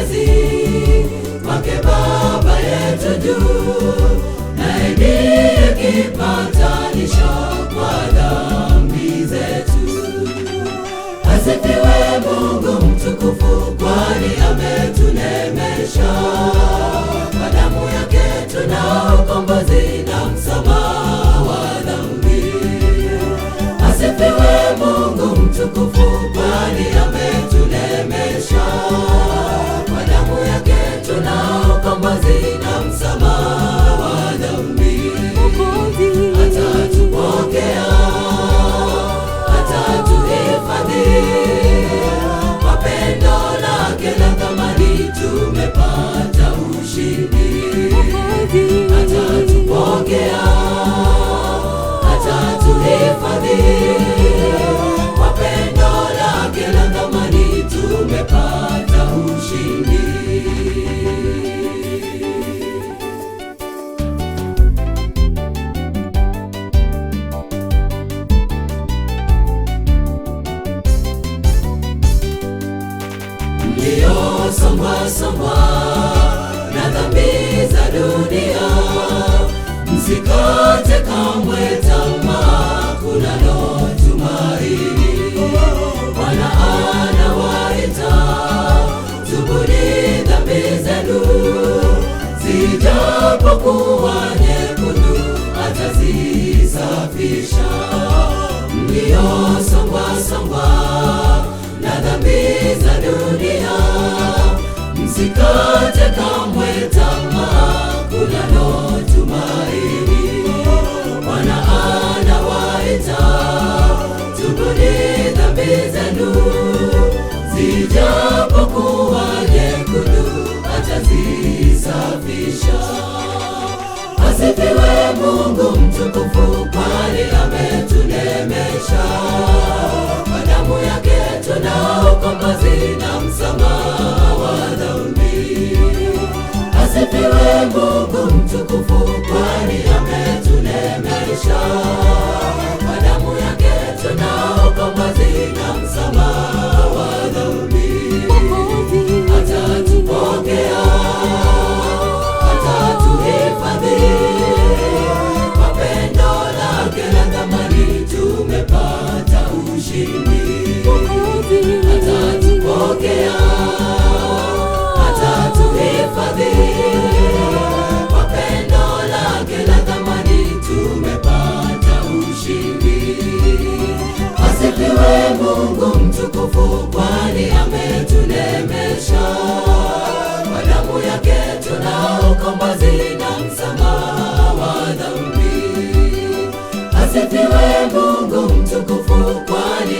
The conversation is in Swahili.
mtetezi wake Baba yetu juu, naye ndiye kipatanisho kwa dhambi zetu. Asifiwe Mungu mtukufu, kwani ametunemesha. Kwa damu yake tuna ukombozi na msamaha wa dhambi. Asifiwe Mungu mtukufu, kwani ametunemesha. Kwa damu yake tuna ukombozi na msamaha wa dhambi. Atatupokea, atatuhifadhi, kwa pendo lake la thamani tumepata ushindi. Atatupokea, atatuhifadhi, kwa pendo lake la thamani tumepata ushindi. Mliosongwa na dhambi za dunia, msikate kamwe tamaa, kunalo tumaini. Bwana anawaita, tubuni dhambi zenu, zijapokuwa nyekundu atazisafisha. Mliosongwa na dhambi za dunia, msikate kamwe tamaa, kunalo tumaini. Bwana anawaita, tubuni dhambi zenu, zijapokuwa nyekundu atazisafisha. Asifiwe Mungu mtukufu, kwani ametunemesha. Kwa damu yake tuna ukombozi na msamaha wa dhambi. Asifiwe Mungu mtukufu, kwani ametunemesha. Kwa damu yake tuna ukombozi na msamaha wa dhambi. Atatupokea, atatuhifadhi, kwa pendo lake la thamani tumepata ushindi. Atatupokea, atatuhifadhi, kwa pendo lake la thamani tumepata ushindi. Asifiwe Mungu mtukufu, kwani ametunemesha. Kwa damu yake tuna ukombozi na msamaha wa dhambi. Asifiwe Mungu mtukufu, kwani